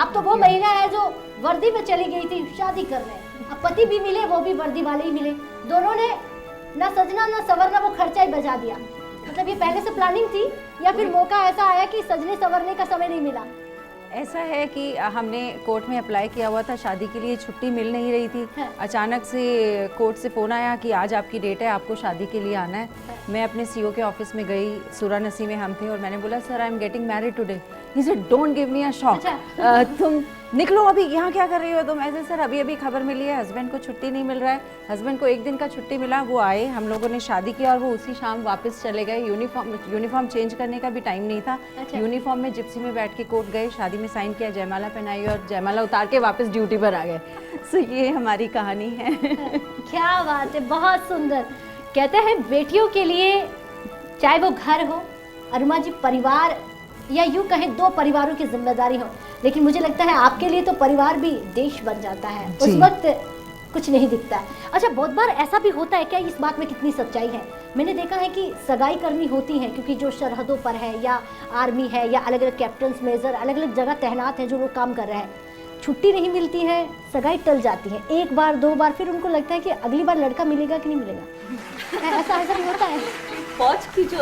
आप तो वो महिला है जो वर्दी में चली गई थी शादी करने, अब पति भी मिले, वो भी वर्दी वाले ही मिले, दोनों ने ना सजना ना सवरना, वो खर्चा ही बजा दिया। मतलब ये पहले से प्लानिंग थी या फिर मौका ऐसा आया कि सजने संवरने का समय नहीं मिला? ऐसा है कि हमने कोर्ट में अप्लाई किया हुआ था शादी के लिए, छुट्टी मिल नहीं रही थी। अचानक से कोर्ट से फ़ोन आया कि आज आपकी डेट है, आपको शादी के लिए आना है। मैं अपने सीईओ के ऑफिस में गई, सूरानसी में हम थे, और मैंने बोला sir I am getting married today. He said don't give me a shock, तुम निकलो अभी, यहाँ क्या कर रही हो तुम? ऐसे सर अभी अभी खबर मिली है हस्बैंड को छुट्टी नहीं मिल रहा है। हस्बैंड को एक दिन का छुट्टी मिला, वो आए, हम लोगों ने शादी किया और वो उसी शाम वापस चले गए। यूनिफॉर्म चेंज करने का भी टाइम नहीं था। यूनिफॉर्म में जिप्सी में बैठ के कोर्ट गए, शादी में साइन किया, जयमाला पहनाई और जयमाला उतार के वापस ड्यूटी पर आ गए। सो ये हमारी कहानी है। क्या बात है, बहुत सुंदर। कहते हैं बेटियों के लिए चाहे वो घर हो, अरुमा जी परिवार, या यूँ कहें दो परिवारों की जिम्मेदारी हो, लेकिन मुझे लगता है आपके लिए तो परिवार भी देश बन जाता है, उस वक्त कुछ नहीं दिखता। अच्छा, बहुत बार ऐसा भी होता है क्या, इस बात में कितनी सच्चाई है? मैंने देखा है कि सगाई करनी होती है क्योंकि जो सरहदों पर है या आर्मी है या अलग अलग कैप्टन्स मेजर अलग अलग जगह तैनात हैं, जो लोग काम कर रहे हैं, छुट्टी नहीं मिलती है, सगाई टल जाती है, एक बार दो बार, फिर उनको लगता है कि अगली बार लड़का मिलेगा कि नहीं मिलेगा। ऐसा भी होता है। फौज की जो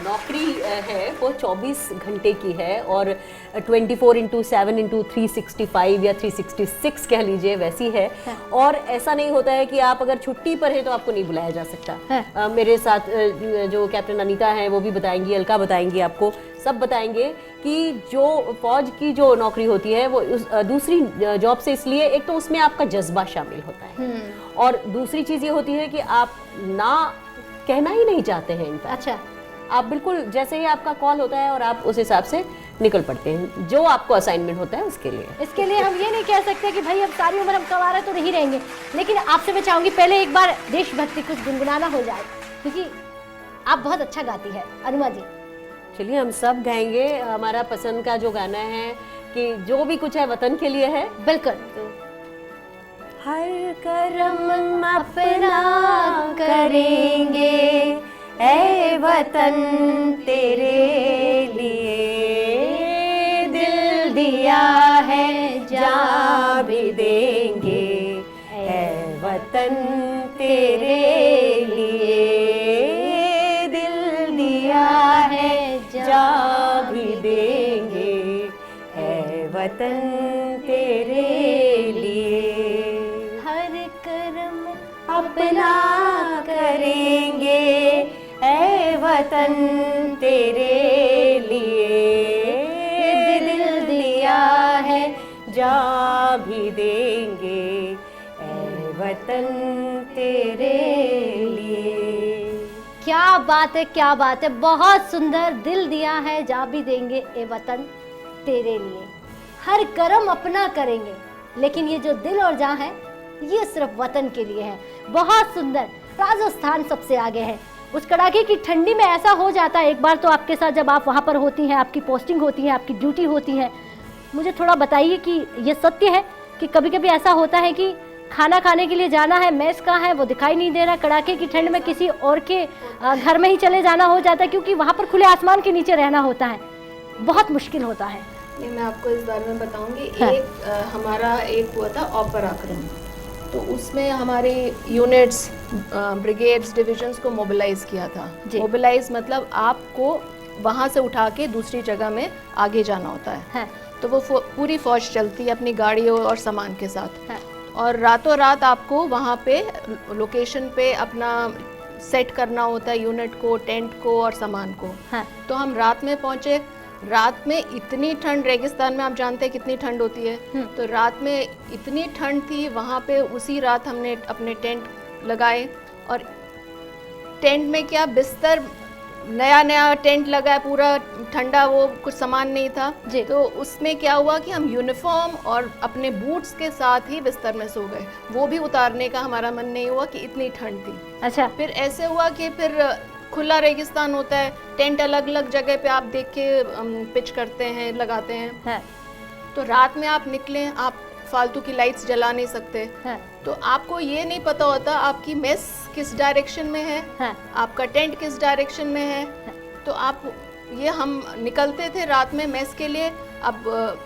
नौकरी है वो 24 घंटे की है और 24/7/365 या 366 कह लीजिए वैसी है। और ऐसा नहीं होता है कि आप अगर छुट्टी पर हैं तो आपको नहीं बुलाया जा सकता। मेरे साथ जो कैप्टन अनीता हैं वो भी बताएंगी, अलका बताएंगी, आपको सब बताएंगे कि जो फौज की जो नौकरी होती है वो दूसरी जॉब से इसलिए, एक तो उसमें आपका जज्बा शामिल होता है और दूसरी चीज़ ये होती है कि आप ना कहना ही नहीं चाहते हैं इनका। अच्छा, आप बिल्कुल जैसे ही आपका कॉल होता है और आप उस हिसाब से निकल पड़ते हैं जो आपको असाइनमेंट होता है उसके लिए। इसके लिए हम ये नहीं कह सकते कि भाई अब सारी उम्र हम कवारे तो नहीं रहेंगे, लेकिन आपसे मैं चाहूंगी पहले एक बार देशभक्ति कुछ गुनगुनाना हो जाए, क्योंकि आप बहुत अच्छा गाती है अरुमा जी। चलिए हम सब गाएंगे, हमारा पसंद का जो गाना है कि जो भी कुछ है वतन के लिए है। बिल्कुल। तो हर करम अपना करेंगे ऐ वतन तेरे लिए, दिल दिया है जान भी देंगे ऐ वतन तेरे लिए, दिल दिया है जान भी देंगे ऐ वतन तेरे लिए, अपना करेंगे ऐ वतन तेरे लिए, दिल दिया है जा भी देंगे ऐ वतन तेरे लिए। क्या बात है, क्या बात है, बहुत सुंदर। दिल दिया है जा भी देंगे ए वतन तेरे लिए, हर कर्म अपना करेंगे, लेकिन ये जो दिल और जान है ये सिर्फ वतन के लिए है। बहुत सुंदर। राजस्थान सबसे आगे है, उस कड़ाके की ठंडी में ऐसा हो जाता है एक बार तो आपके साथ, जब आप वहाँ पर होती हैं, आपकी पोस्टिंग होती है, आपकी ड्यूटी होती है, मुझे थोड़ा बताइए कि ये सत्य है कि कभी कभी ऐसा होता है कि खाना खाने के लिए जाना है, मेस कहाँ है वो दिखाई नहीं दे रहा, कड़ाके की ठंड में किसी और के घर में ही चले जाना हो जाता है क्योंकि वहाँ पर खुले आसमान के नीचे रहना होता है, बहुत मुश्किल होता है। ये मैं आपको इस बारे में बताऊंगी। एक हमारा एक हुआ था ऑपराक्रम, तो उसमें हमारे यूनिट्स, ब्रिगेड्स, डिविजन्स को मोबिलाइज किया था। मोबिलाइज मतलब आपको वहाँ से उठा के दूसरी जगह में आगे जाना होता है। तो वो पूरी फौज चलती है अपनी गाड़ियों और सामान के साथ, और रातों रात आपको वहाँ पे लोकेशन पे अपना सेट करना होता है यूनिट को, टेंट को और सामान को। तो हम रात में पहुँचे, रात में इतनी ठंड, रेगिस्तान में आप जानते हैं कितनी ठंड होती है, तो रात में इतनी ठंड थी वहाँ पे। उसी रात हमने अपने टेंट लगाए, और टेंट में क्या, बिस्तर नया नया टेंट लगा है, पूरा ठंडा, वो कुछ सामान नहीं था। तो उसमें क्या हुआ कि हम यूनिफॉर्म और अपने बूट्स के साथ ही बिस्तर में सो गए, वो भी उतारने का हमारा मन नहीं हुआ कि इतनी ठंड थी। अच्छा, फिर ऐसे हुआ कि फिर खुला रेगिस्तान होता है, टेंट अलग अलग जगह पे आप देख के पिच करते हैं, लगाते हैं। तो रात में आप निकले, आप फालतू की लाइट्स जला नहीं सकते, तो आपको ये नहीं पता होता आपकी मेस किस डायरेक्शन में है, आपका टेंट किस डायरेक्शन में है। तो आप ये हम निकलते थे रात में मेस के लिए, अब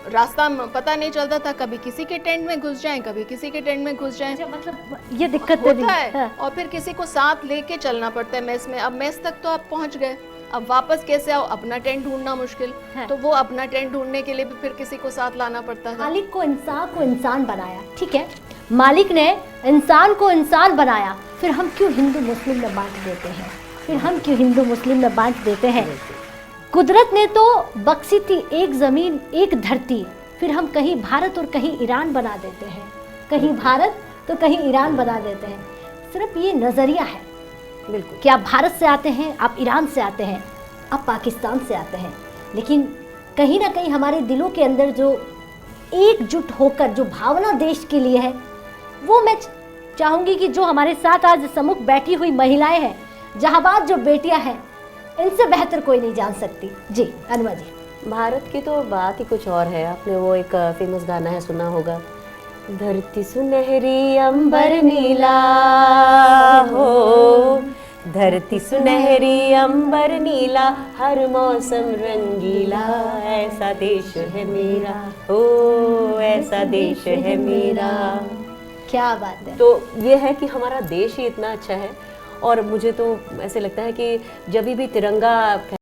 रास्ता पता नहीं चलता था, कभी किसी के टेंट में घुस जाएं, कभी किसी के टेंट में घुस जाएं, मतलब ये दिक्कत होता है। और फिर किसी को साथ लेके चलना पड़ता है मेस में। अब मेस तक तो आप पहुंच गए, अब वापस कैसे आओ, अपना टेंट ढूंढना मुश्किल, तो वो अपना टेंट ढूंढने के लिए भी फिर किसी को साथ लाना पड़ता था। मालिक को इंसान बनाया, ठीक है, मालिक ने इंसान को इंसान बनाया, फिर हम क्यों हिंदू मुस्लिम में बांट देते हैं, फिर हम क्यों हिंदू मुस्लिम में बांट देते हैं। कुदरत ने तो बख्शी थी एक ज़मीन एक धरती, फिर हम कहीं भारत और कहीं ईरान बना देते हैं, कहीं भारत तो कहीं ईरान बना देते हैं। सिर्फ ये नज़रिया है, बिल्कुल, कि आप भारत से आते हैं, आप ईरान से आते हैं, आप पाकिस्तान से आते हैं, लेकिन कहीं ना कहीं हमारे दिलों के अंदर जो एकजुट होकर जो भावना देश के लिए है, वो मैं चाहूँगी कि जो हमारे साथ आज सम्मुख बैठी हुई महिलाएं हैं, जहाबाज जो बेटियां हैं, इनसे बेहतर कोई नहीं जान सकती। जी अनुमा जी, भारत की तो बात ही कुछ और है। आपने वो एक फेमस गाना है, सुना होगा, धरती सुनहरी अंबर नीला हो, धरती सुनहरी अंबर नीला, हर मौसम रंगीला, ऐसा देश है मेरा, ओ ऐसा देश है मेरा। क्या बात है। तो ये है कि हमारा देश ही इतना अच्छा है, और मुझे तो ऐसे लगता है कि जब भी तिरंगा